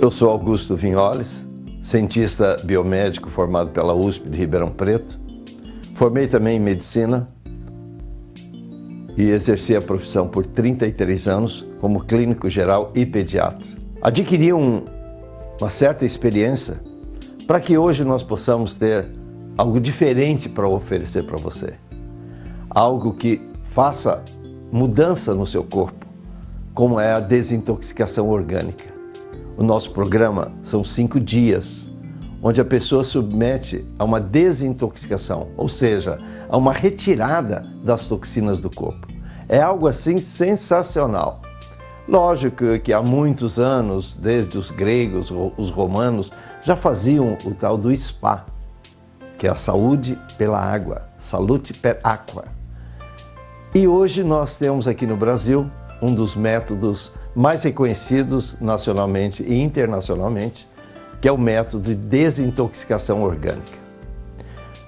Eu sou Augusto Vinholes, cientista biomédico formado pela USP de Ribeirão Preto. Formei também em medicina e exerci a profissão por 33 anos como clínico geral e pediatra. Adquiri uma certa experiência para que hoje nós possamos ter algo diferente para oferecer para você. Algo que faça mudança no seu corpo, como é a desintoxicação orgânica. O nosso programa são 5 dias, onde a pessoa submete a uma desintoxicação, ou seja, a uma retirada das toxinas do corpo. É algo assim sensacional. Lógico que há muitos anos, desde os gregos, os romanos, já faziam o tal do spa, que é a saúde pela água, salute per aqua. E hoje nós temos aqui no Brasil um dos métodos mais reconhecidos nacionalmente e internacionalmente, que é o método de desintoxicação orgânica.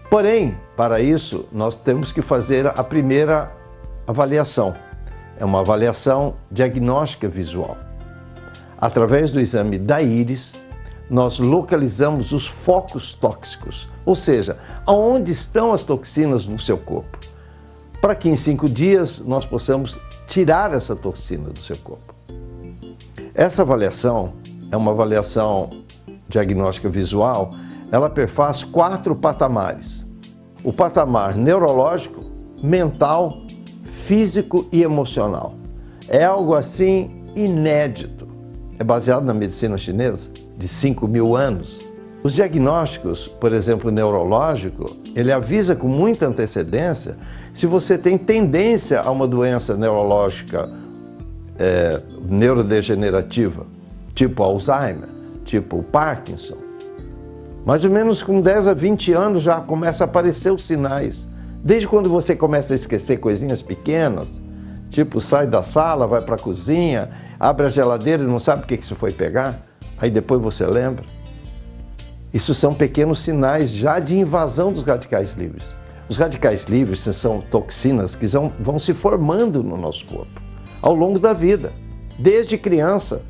Porém, para isso, nós temos que fazer a primeira avaliação. É uma avaliação diagnóstica visual. Através do exame da íris, nós localizamos os focos tóxicos, ou seja, aonde estão as toxinas no seu corpo, para que em 5 dias nós possamos tirar essa toxina do seu corpo. Essa avaliação é uma avaliação diagnóstica visual, ela perfaz 4 patamares. O patamar neurológico, mental, físico e emocional. É algo assim inédito. É baseado na medicina chinesa de 5.000 anos. Os diagnósticos, por exemplo, o neurológico, ele avisa com muita antecedência se você tem tendência a uma doença neurológica neurodegenerativa, tipo Alzheimer, tipo Parkinson. Mais ou menos com 10 a 20 anos já começa a aparecer os sinais. Desde quando você começa a esquecer coisinhas pequenas, tipo sai da sala, vai para a cozinha, abre a geladeira e não sabe o que você foi pegar, aí depois você lembra. Isso são pequenos sinais já de invasão dos radicais livres. Os radicais livres são toxinas que vão se formando no nosso corpo ao longo da vida, desde criança,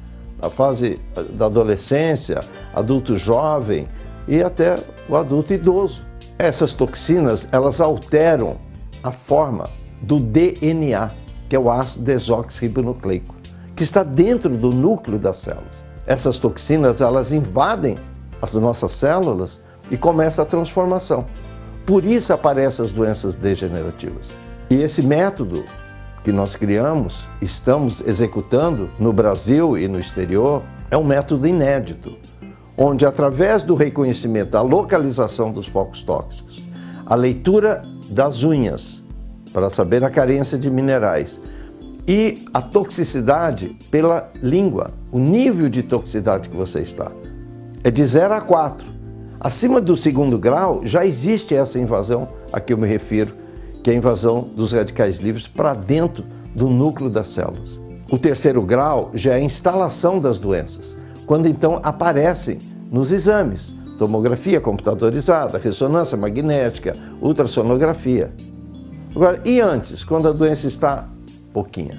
na fase da adolescência, adulto jovem e até o adulto idoso. Essas toxinas, elas alteram a forma do DNA, que é o ácido desoxirribonucleico, que está dentro do núcleo das células. Essas toxinas, elas invadem as nossas células e começa a transformação. Por isso aparecem as doenças degenerativas. E esse método que nós criamos, estamos executando no Brasil e no exterior, é um método inédito, onde através do reconhecimento da localização dos focos tóxicos, a leitura das unhas para saber a carência de minerais e a toxicidade pela língua, o nível de toxicidade que você está, é de 0 a 4. Acima do 2º grau já existe essa invasão a que eu me refiro, que é a invasão dos radicais livres para dentro do núcleo das células. O 3º grau já é a instalação das doenças, quando então aparecem nos exames, tomografia computadorizada, ressonância magnética, ultrassonografia. Agora, e antes, quando a doença está pouquinha?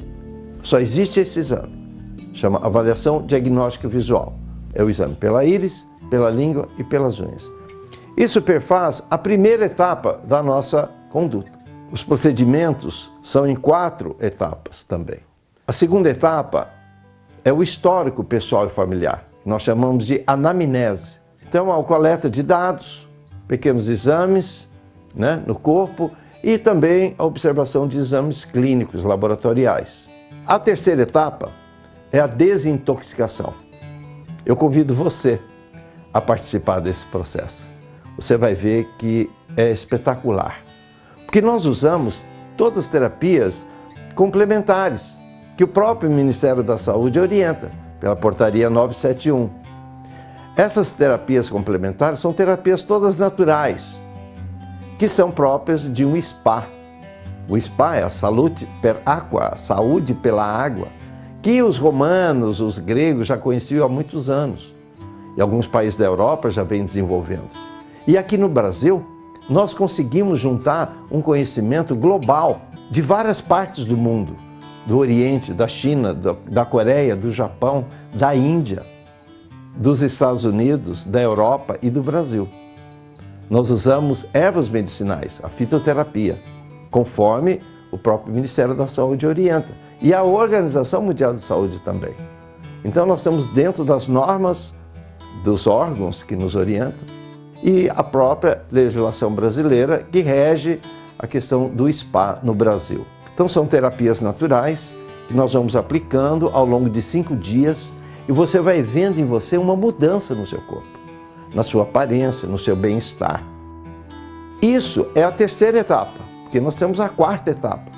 Só existe esse exame, chama avaliação diagnóstica visual. É o exame pela íris, pela língua e pelas unhas. Isso perfaz a primeira etapa da nossa conduta. Os procedimentos são em 4 etapas também. A segunda etapa é o histórico pessoal e familiar. Nós chamamos de anamnese. Então, a coleta de dados, pequenos exames, no corpo e também a observação de exames clínicos, laboratoriais. A terceira etapa é a desintoxicação. Eu convido você a participar desse processo. Você vai ver que é espetacular. Porque nós usamos todas as terapias complementares que o próprio Ministério da Saúde orienta, pela portaria 971. Essas terapias complementares são terapias todas naturais, que são próprias de um spa. O spa é a salute per aqua, a saúde pela água, que os romanos, os gregos já conheciam há muitos anos. E alguns países da Europa já vêm desenvolvendo. E aqui no Brasil, nós conseguimos juntar um conhecimento global de várias partes do mundo, do Oriente, da China, da Coreia, do Japão, da Índia. dos Estados Unidos, da Europa e do Brasil. Nós usamos ervas medicinais, a fitoterapia, conforme o próprio Ministério da Saúde orienta. E a Organização Mundial de Saúde também. Então nós estamos dentro das normas dos órgãos que nos orientam e a própria legislação brasileira que rege a questão do spa no Brasil. Então são terapias naturais que nós vamos aplicando ao longo de 5 dias e você vai vendo em você uma mudança no seu corpo, na sua aparência, no seu bem-estar. Isso é a terceira etapa, porque nós temos a quarta etapa.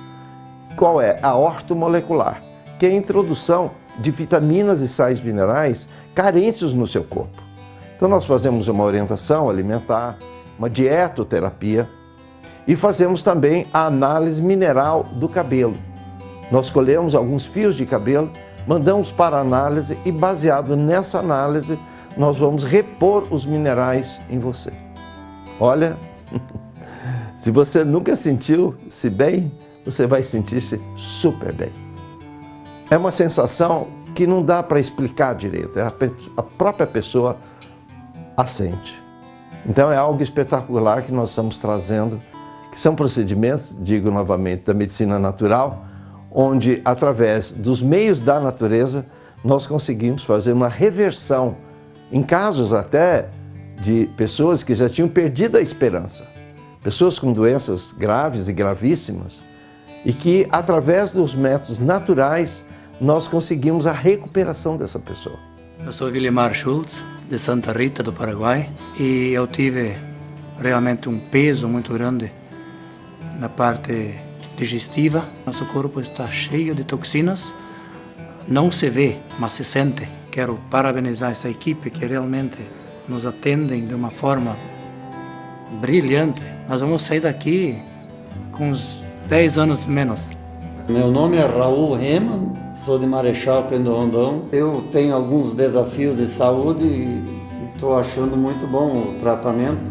Qual é? A ortomolecular, que é a introdução de vitaminas e sais minerais carentes no seu corpo. Então nós fazemos uma orientação alimentar, uma dietoterapia e fazemos também a análise mineral do cabelo. Nós colhemos alguns fios de cabelo, mandamos para análise e baseado nessa análise nós vamos repor os minerais em você. Olha, se você nunca sentiu-se bem, você vai sentir-se super bem. É uma sensação que não dá para explicar direito, a própria pessoa a sente. Então é algo espetacular que nós estamos trazendo, que são procedimentos, digo novamente, da medicina natural, onde através dos meios da natureza nós conseguimos fazer uma reversão, em casos até de pessoas que já tinham perdido a esperança, pessoas com doenças graves e gravíssimas, e que através dos métodos naturais nós conseguimos a recuperação dessa pessoa. Eu sou Willemar Schultz, de Santa Rita, do Paraguai, e eu tive realmente um peso muito grande na parte digestiva. Nosso corpo está cheio de toxinas, não se vê, mas se sente. Quero parabenizar essa equipe que realmente nos atendem de uma forma brilhante. Nós vamos sair daqui com uns 10 anos menos. Meu nome é Raul Reman, sou de Marechal Cândido Rondon. Eu tenho alguns desafios de saúde e estou achando muito bom o tratamento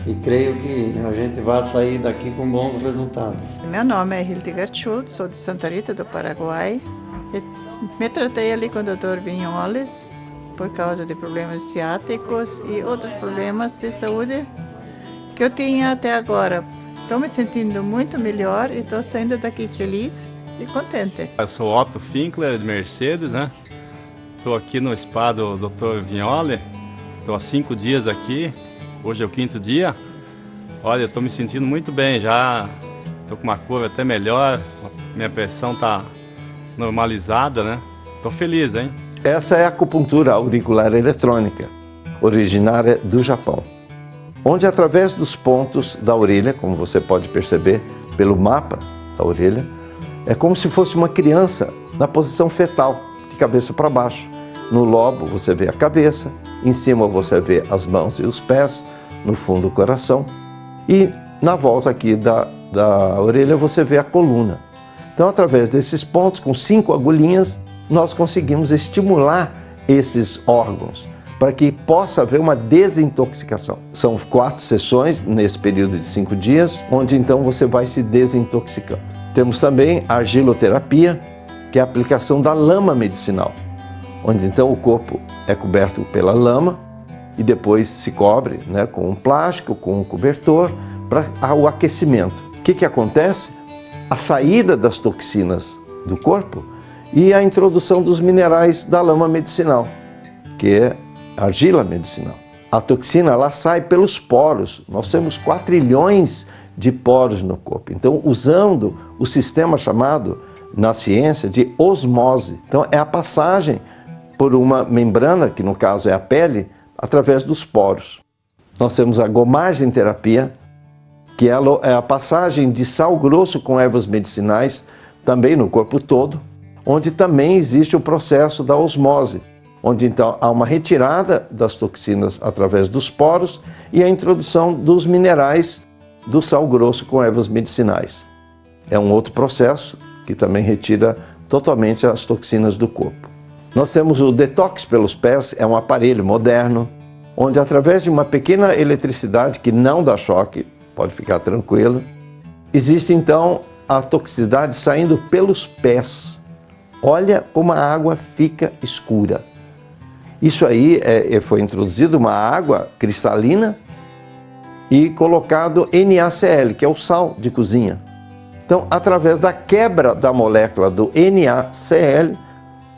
e creio que a gente vai sair daqui com bons resultados. Meu nome é Hildegard Schultz, sou de Santa Rita do Paraguai. Me tratei ali com o Dr. Vignoles por causa de problemas ciáticos e outros problemas de saúde que eu tinha até agora. Estou me sentindo muito melhor e estou saindo daqui feliz e contente. Eu sou Otto Finkler, de Mercedes, né? Estou aqui no spa do Dr. Vignole. Estou há 5 dias aqui. Hoje é o 5º dia. Olha, estou me sentindo muito bem já. Estou com uma curva até melhor. Minha pressão está normalizada, né? Estou feliz, hein? Essa é a acupuntura auricular eletrônica, originária do Japão, onde através dos pontos da orelha, como você pode perceber pelo mapa da orelha, é como se fosse uma criança na posição fetal, de cabeça para baixo. No lobo você vê a cabeça, em cima você vê as mãos e os pés, no fundo o coração e na volta aqui da orelha você vê a coluna. Então através desses pontos, com 5 agulhinhas, nós conseguimos estimular esses órgãos para que possa haver uma desintoxicação. São 4 sessões nesse período de 5 dias, onde então você vai se desintoxicando. Temos também a argiloterapia, que é a aplicação da lama medicinal, onde então o corpo é coberto pela lama e depois se cobre, né, com um plástico, com um cobertor, para o aquecimento. O que acontece? A saída das toxinas do corpo e a introdução dos minerais da lama medicinal, que é argila medicinal. A toxina ela sai pelos poros. Nós temos 4 trilhões de poros no corpo. Então, usando o sistema chamado na ciência de osmose. Então, é a passagem por uma membrana, que no caso é a pele, através dos poros. Nós temos a gomagem terapia, que é a passagem de sal grosso com ervas medicinais, também no corpo todo, onde também existe o processo da osmose, onde então há uma retirada das toxinas através dos poros e a introdução dos minerais do sal grosso com ervas medicinais. É um outro processo que também retira totalmente as toxinas do corpo. Nós temos o detox pelos pés, é um aparelho moderno, onde através de uma pequena eletricidade que não dá choque, pode ficar tranquilo, existe então a toxicidade saindo pelos pés. Olha como a água fica escura. Isso aí foi introduzido uma água cristalina e colocado NaCl, que é o sal de cozinha. Então, através da quebra da molécula do NaCl,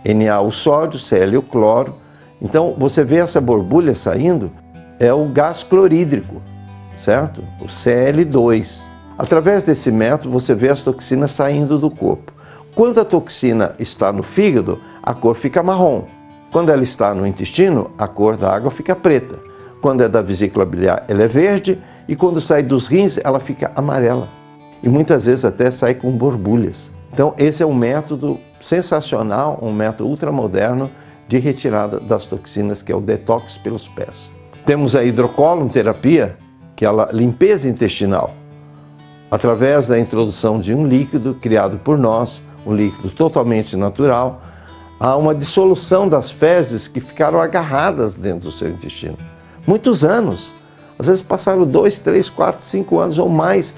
Na o sódio, Cl o cloro, então você vê essa borbulha saindo, é o gás clorídrico, certo? O Cl2. Através desse método você vê as toxinas saindo do corpo. Quando a toxina está no fígado, a cor fica marrom. Quando ela está no intestino, a cor da água fica preta. Quando é da vesícula biliar, ela é verde, e quando sai dos rins, ela fica amarela. E muitas vezes até sai com borbulhas. Então esse é um método sensacional, um método ultramoderno de retirada das toxinas, que é o detox pelos pés. Temos a hidrocolon-terapia, que é a limpeza intestinal, através da introdução de um líquido criado por nós, um líquido totalmente natural. Há uma dissolução das fezes que ficaram agarradas dentro do seu intestino. Muitos anos, às vezes passaram 2, 3, 4, 5 anos ou mais,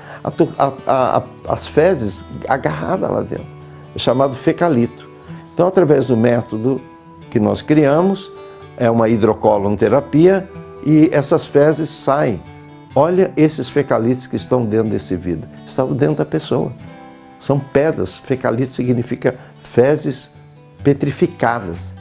as fezes agarradas lá dentro. É chamado fecalito. Então, através do método que nós criamos, é uma hidrocolon-terapia, e essas fezes saem. Olha esses fecalitos que estão dentro desse vidro. Estão dentro da pessoa. São pedras. Fecalito significa fezes petrificadas.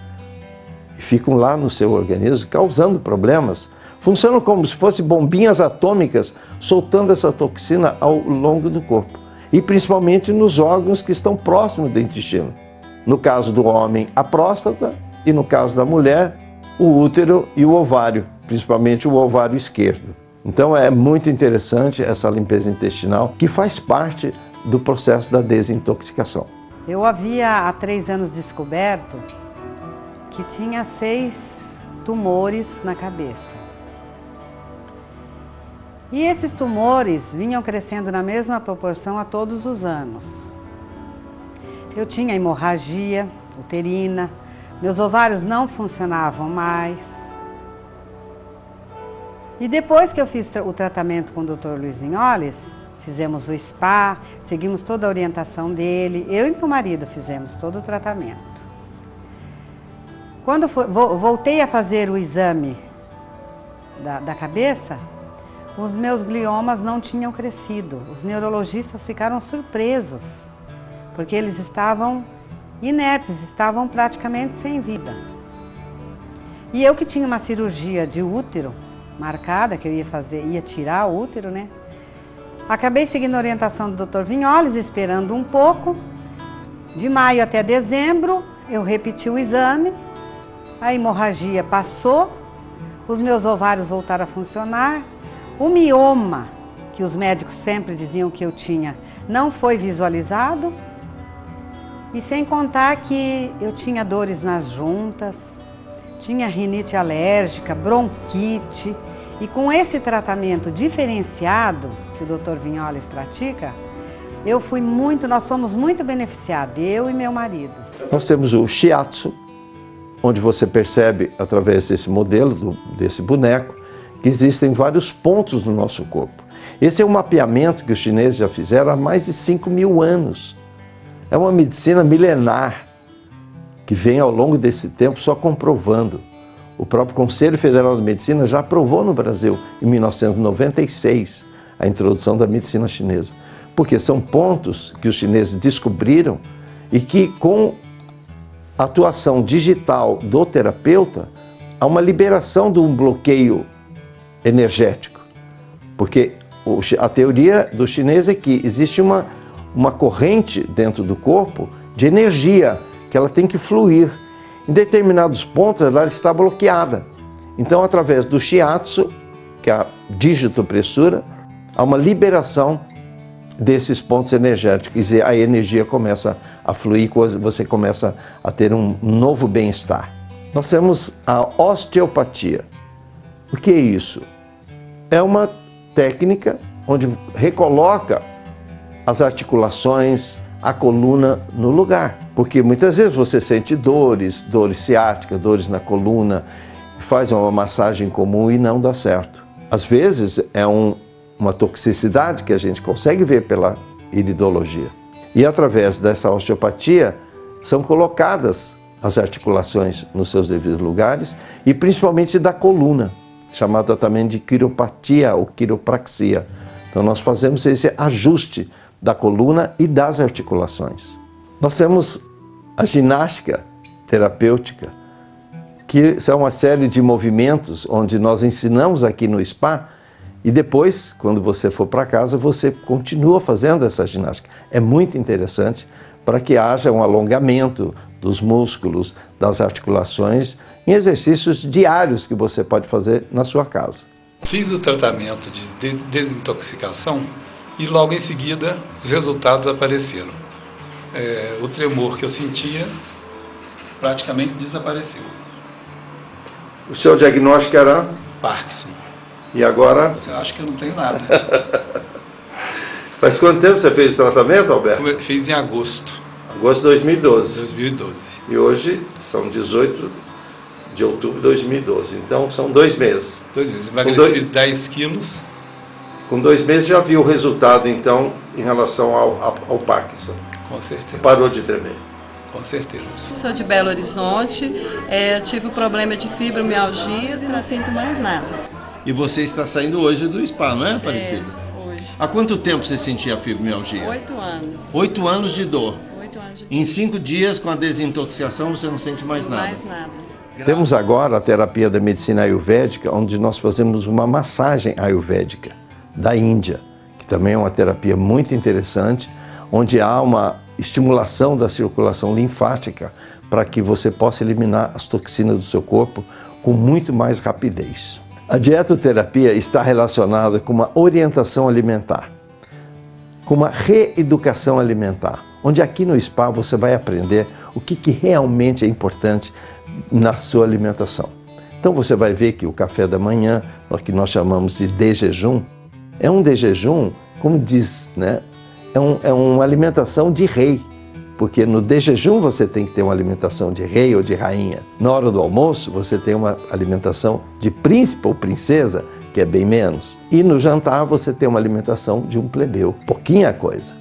E ficam lá no seu organismo, causando problemas. Funcionam como se fossem bombinhas atômicas, soltando essa toxina ao longo do corpo. E principalmente nos órgãos que estão próximos do intestino. No caso do homem, a próstata, e no caso da mulher, o útero e o ovário, principalmente o ovário esquerdo. Então é muito interessante essa limpeza intestinal, que faz parte do processo da desintoxicação. Eu havia há 3 anos descoberto que tinha 6 tumores na cabeça. E esses tumores vinham crescendo na mesma proporção a todos os anos. Eu tinha hemorragia uterina, meus ovários não funcionavam mais. E depois que eu fiz o tratamento com o Dr. Luiz Vinholes, fizemos o spa, seguimos toda a orientação dele, eu e meu marido fizemos todo o tratamento. Quando voltei a fazer o exame da cabeça, os meus gliomas não tinham crescido. Os neurologistas ficaram surpresos, porque eles estavam inertes, estavam praticamente sem vida. E eu que tinha uma cirurgia de útero marcada, que eu ia tirar o útero, né? Acabei seguindo a orientação do Dr. Vinholes, esperando um pouco. De maio até dezembro, eu repeti o exame, a hemorragia passou, os meus ovários voltaram a funcionar, o mioma, que os médicos sempre diziam que eu tinha, não foi visualizado, e sem contar que eu tinha dores nas juntas, tinha rinite alérgica, bronquite, e com esse tratamento diferenciado que o Dr. Vinholes pratica, nós somos muito beneficiados, eu e meu marido. Nós temos o shiatsu, onde você percebe, através desse modelo, desse boneco, que existem vários pontos no nosso corpo. Esse é um mapeamento que os chineses já fizeram há mais de 5.000 anos. É uma medicina milenar, que vem ao longo desse tempo só comprovando. O próprio Conselho Federal de Medicina já aprovou no Brasil, em 1996, a introdução da medicina chinesa. Porque são pontos que os chineses descobriram e que, com a atuação digital do terapeuta, há uma liberação de um bloqueio energético. Porque a teoria do chinês é que existe uma corrente dentro do corpo de energia, que ela tem que fluir. Em determinados pontos ela está bloqueada. Então, através do shiatsu, que é a digitopressura, há uma liberação desses pontos energéticos e a energia começa a fluir, você começa a ter um novo bem-estar. Nós temos a osteopatia. O que é isso? É uma técnica onde recoloca as articulações, a coluna no lugar. Porque muitas vezes você sente dores ciáticas, dores na coluna, faz uma massagem comum e não dá certo. Às vezes é uma toxicidade que a gente consegue ver pela iridologia. E através dessa osteopatia são colocadas as articulações nos seus devidos lugares e principalmente da coluna, chamada também de quiropatia ou quiropraxia. Então nós fazemos esse ajuste da coluna e das articulações. Nós temos a ginástica terapêutica, que são uma série de movimentos onde nós ensinamos aqui no spa e depois, quando você for para casa, você continua fazendo essa ginástica. É muito interessante para que haja um alongamento dos músculos, das articulações, em exercícios diários que você pode fazer na sua casa. Fiz o tratamento de desintoxicação e logo em seguida os resultados apareceram. O tremor que eu sentia praticamente desapareceu. O seu diagnóstico era? Parkinson. E agora? Eu acho que eu não tenho nada. Faz quanto tempo você fez o tratamento, Alberto? Eu fiz em agosto. Agosto de 2012. 2012. E hoje são 18 de outubro de 2012. Então são 2 meses. 2 meses. Emagreci 10 quilos. Com 2 meses já viu o resultado, então, em relação ao Parkinson. Com certeza. Parou de tremer. Com certeza. Sou de Belo Horizonte, tive o problema de fibromialgia e não sinto mais nada. E você está saindo hoje do spa, não é, Aparecida? Hoje. Há quanto tempo você sentia a fibromialgia? 8 anos. 8 anos de dor. 8 anos de dor. Em 5 dias, com a desintoxicação, você não sente mais nada? Mais nada. Temos agora a terapia da medicina ayurvédica, onde nós fazemos uma massagem ayurvédica da Índia, que também é uma terapia muito interessante, onde há uma estimulação da circulação linfática para que você possa eliminar as toxinas do seu corpo com muito mais rapidez. A dietoterapia está relacionada com uma orientação alimentar, com uma reeducação alimentar, onde aqui no spa você vai aprender o que realmente é importante na sua alimentação. Então você vai ver que o café da manhã, o que nós chamamos de jejum, é um jejum, como diz, né? É uma alimentação de rei, porque no jejum você tem que ter uma alimentação de rei ou de rainha. Na hora do almoço você tem uma alimentação de príncipe ou princesa, que é bem menos. E no jantar você tem uma alimentação de um plebeu, pouquinha coisa.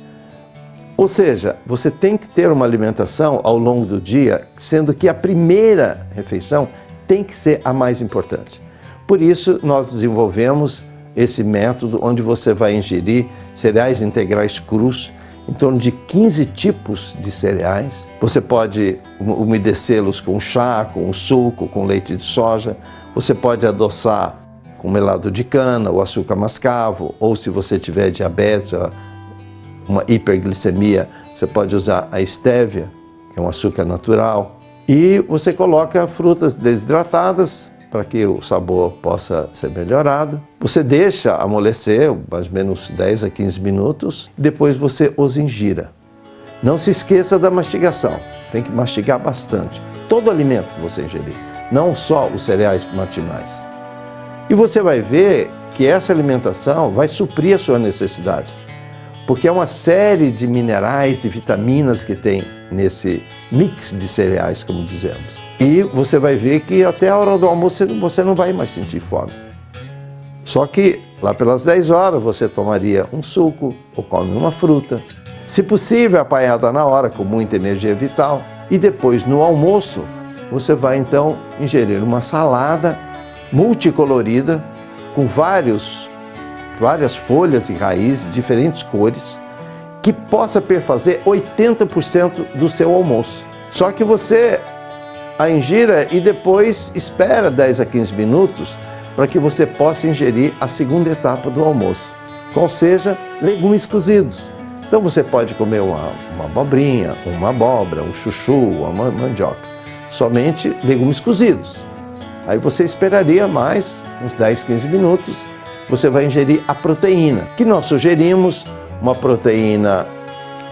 Ou seja, você tem que ter uma alimentação ao longo do dia, sendo que a primeira refeição tem que ser a mais importante. Por isso nós desenvolvemos esse método onde você vai ingerir cereais integrais crus, em torno de 15 tipos de cereais. Você pode umedecê-los com chá, com suco, com leite de soja. Você pode adoçar com melado de cana, ou açúcar mascavo, ou se você tiver diabetes, uma hiperglicemia, você pode usar a estévia, que é um açúcar natural. E você coloca frutas desidratadas, para que o sabor possa ser melhorado. Você deixa amolecer mais ou menos 10 a 15 minutos, depois você os ingira. Não se esqueça da mastigação, tem que mastigar bastante. Todo alimento que você ingerir, não só os cereais matinais. E você vai ver que essa alimentação vai suprir a sua necessidade, porque é uma série de minerais e vitaminas que tem nesse mix de cereais, como dizemos. E você vai ver que até a hora do almoço você não vai mais sentir fome. Só que lá pelas 10 horas você tomaria um suco ou come uma fruta. Se possível, apanhada na hora, com muita energia vital. E depois, no almoço, você vai então ingerir uma salada multicolorida com várias folhas e raízes, diferentes cores, que possa perfazer 80% do seu almoço. Só que você a ingira e depois espera 10 a 15 minutos para que você possa ingerir a segunda etapa do almoço, qual seja legumes cozidos. Então você pode comer uma abobrinha, uma abóbora, um chuchu, uma mandioca, somente legumes cozidos. Aí você esperaria mais uns 10, 15 minutos, você vai ingerir a proteína, que nós sugerimos, uma proteína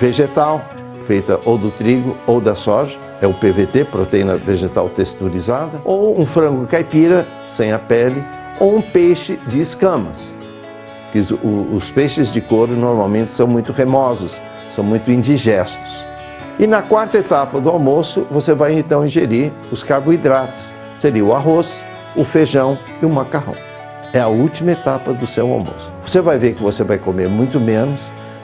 vegetal, feita ou do trigo ou da soja, é o PVT, proteína vegetal texturizada, ou um frango caipira, sem a pele, ou um peixe de escamas. Os peixes de couro normalmente são muito remosos, são muito indigestos. E na quarta etapa do almoço, você vai então ingerir os carboidratos, seria o arroz, o feijão e o macarrão. É a última etapa do seu almoço. Você vai ver que você vai comer muito menos,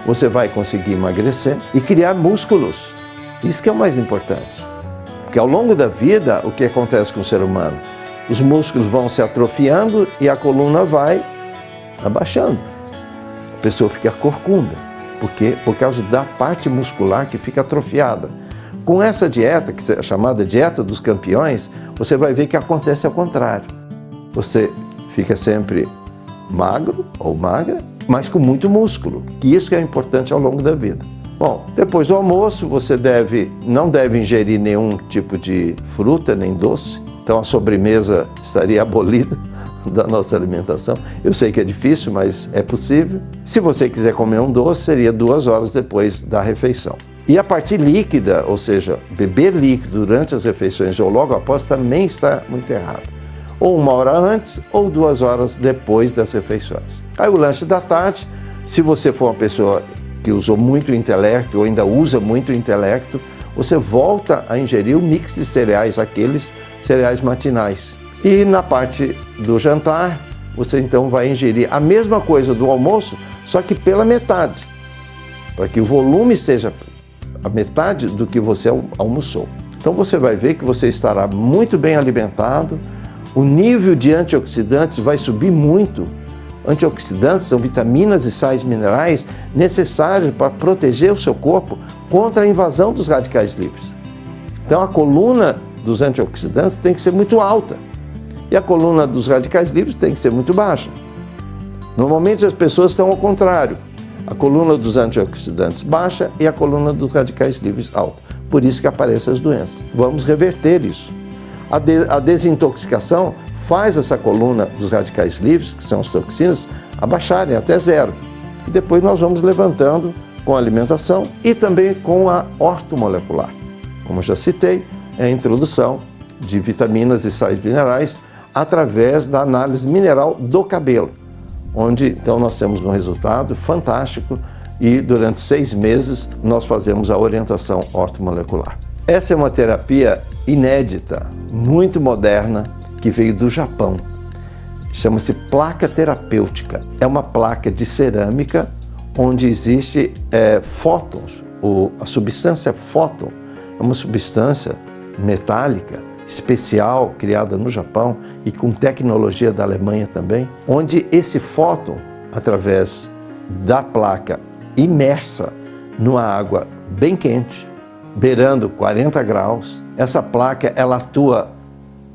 você vai conseguir emagrecer e criar músculos. Isso que é o mais importante. Porque ao longo da vida, o que acontece com o ser humano? Os músculos vão se atrofiando e a coluna vai abaixando. A pessoa fica corcunda. Por quê? Por causa da parte muscular que fica atrofiada. Com essa dieta, que é chamada dieta dos campeões, você vai ver que acontece ao contrário. Você fica sempre magro ou magra, mas com muito músculo, que isso que é importante ao longo da vida. Bom, depois do almoço, você não deve ingerir nenhum tipo de fruta nem doce, então a sobremesa estaria abolida da nossa alimentação. Eu sei que é difícil, mas é possível. Se você quiser comer um doce, seria 2 horas depois da refeição. E a parte líquida, ou seja, beber líquido durante as refeições ou logo após, também está muito errado. Ou 1 hora antes ou 2 horas depois das refeições. Aí o lanche da tarde, se você for uma pessoa que usou muito o intelecto ou ainda usa muito o intelecto, você volta a ingerir o mix de cereais, aqueles cereais matinais. E na parte do jantar, você então vai ingerir a mesma coisa do almoço, só que pela metade, para que o volume seja a metade do que você almoçou. Então você vai ver que você estará muito bem alimentado, o nível de antioxidantes vai subir muito. Antioxidantes são vitaminas e sais minerais necessários para proteger o seu corpo contra a invasão dos radicais livres. Então a coluna dos antioxidantes tem que ser muito alta e a coluna dos radicais livres tem que ser muito baixa. Normalmente as pessoas estão ao contrário. A coluna dos antioxidantes baixa e a coluna dos radicais livres alta. Por isso que aparecem as doenças. Vamos reverter isso. A desintoxicação faz essa coluna dos radicais livres, que são as toxinas, abaixarem até 0. E depois nós vamos levantando com a alimentação e também com a ortomolecular. Como eu já citei, é a introdução de vitaminas e sais minerais através da análise mineral do cabelo, onde então nós temos um resultado fantástico e durante 6 meses nós fazemos a orientação ortomolecular. Essa é uma terapia inédita, muito moderna, que veio do Japão. Chama-se placa terapêutica. É uma placa de cerâmica onde existe fótons, a substância fóton é uma substância metálica especial, criada no Japão e com tecnologia da Alemanha também, onde esse fóton, através da placa imersa numa água bem quente, beirando 40 graus, essa placa ela atua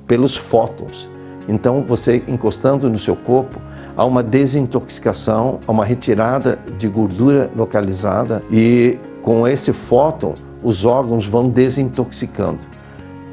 pelos fótons. Então você encostando no seu corpo, há uma desintoxicação, há uma retirada de gordura localizada e com esse fóton os órgãos vão desintoxicando.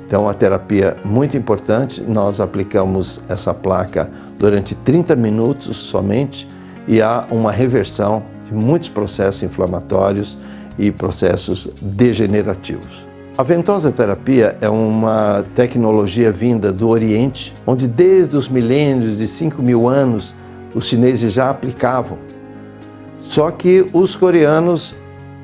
Então, a terapia muito importante, nós aplicamos essa placa durante 30 minutos somente e há uma reversão de muitos processos inflamatórios e processos degenerativos. A ventosa terapia é uma tecnologia vinda do Oriente, onde desde os milênios de 5.000 anos os chineses já aplicavam. Só que os coreanos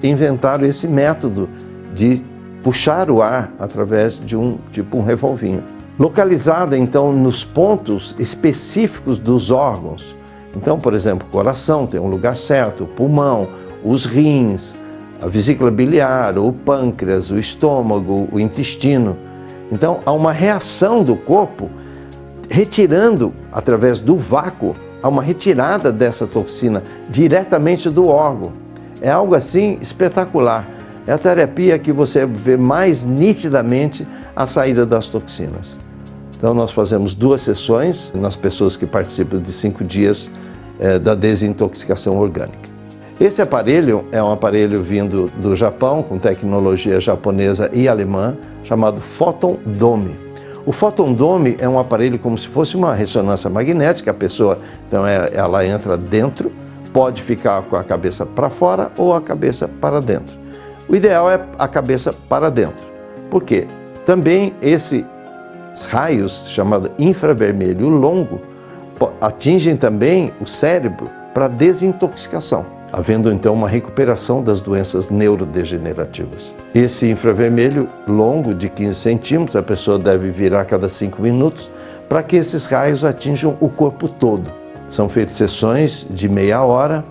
inventaram esse método de puxar o ar através de um revolvinho. Localizada então nos pontos específicos dos órgãos. Então, por exemplo, o coração tem um lugar certo, o pulmão, os rins, a vesícula biliar, o pâncreas, o estômago, o intestino. Então, há uma reação do corpo retirando, através do vácuo, há uma retirada dessa toxina diretamente do órgão. É algo assim espetacular. É a terapia que você vê mais nitidamente a saída das toxinas. Então nós fazemos 2 sessões nas pessoas que participam de 5 dias da desintoxicação orgânica. Esse aparelho é um aparelho vindo do Japão, com tecnologia japonesa e alemã, chamado Photon Dome. O Photon Dome é um aparelho como se fosse uma ressonância magnética, a pessoa, então ela entra dentro, pode ficar com a cabeça para fora ou a cabeça para dentro. O ideal é a cabeça para dentro. Por quê? Também esses raios, chamados infravermelho longo, atingem também o cérebro para desintoxicação, havendo então uma recuperação das doenças neurodegenerativas. Esse infravermelho longo de 15 centímetros, a pessoa deve virar a cada 5 minutos para que esses raios atinjam o corpo todo. São feitas sessões de meia hora,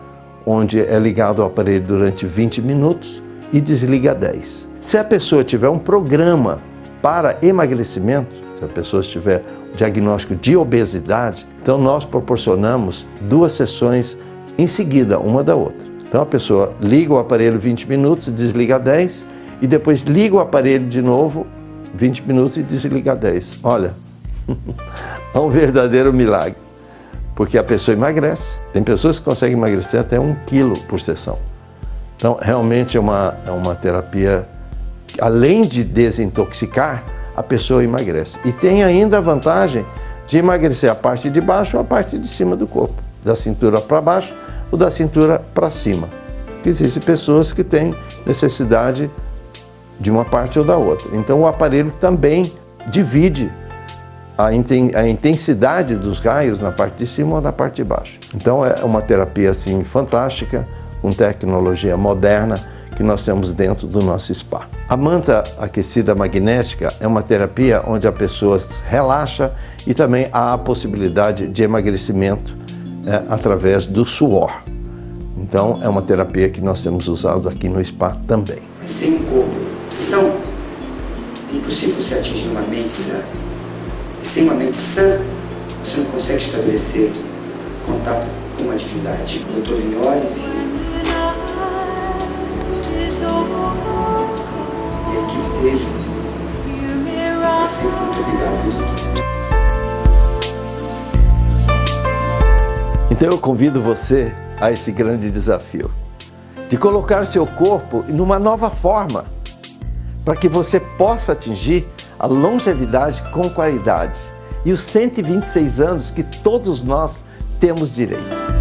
onde é ligado ao aparelho durante 20 minutos, e desliga 10. Se a pessoa tiver um programa para emagrecimento, se a pessoa tiver diagnóstico de obesidade, então nós proporcionamos 2 sessões em seguida, uma da outra. Então a pessoa liga o aparelho 20 minutos e desliga 10, e depois liga o aparelho de novo 20 minutos e desliga 10. Olha, é um verdadeiro milagre, porque a pessoa emagrece. Tem pessoas que conseguem emagrecer até 1 quilo por sessão. Então realmente é uma terapia que, além de desintoxicar, a pessoa emagrece. E tem ainda a vantagem de emagrecer a parte de baixo ou a parte de cima do corpo, da cintura para baixo ou da cintura para cima. Existem pessoas que têm necessidade de uma parte ou da outra. Então o aparelho também divide a intensidade dos raios na parte de cima ou na parte de baixo. Então é uma terapia assim fantástica, com tecnologia moderna, que nós temos dentro do nosso spa. A manta aquecida magnética é uma terapia onde a pessoa relaxa e também há a possibilidade de emagrecimento através do suor. Então é uma terapia que nós temos usado aqui no spa também. Sem um corpo são, é impossível você atingir uma mente sã. E sem uma mente sã, você não consegue estabelecer contato com a divindade. O Dr. Vignoles e a equipe dele é sempre muito obrigado. Então eu convido você a esse grande desafio de colocar seu corpo numa nova forma para que você possa atingir a longevidade com qualidade e os 126 anos que todos nós temos direito.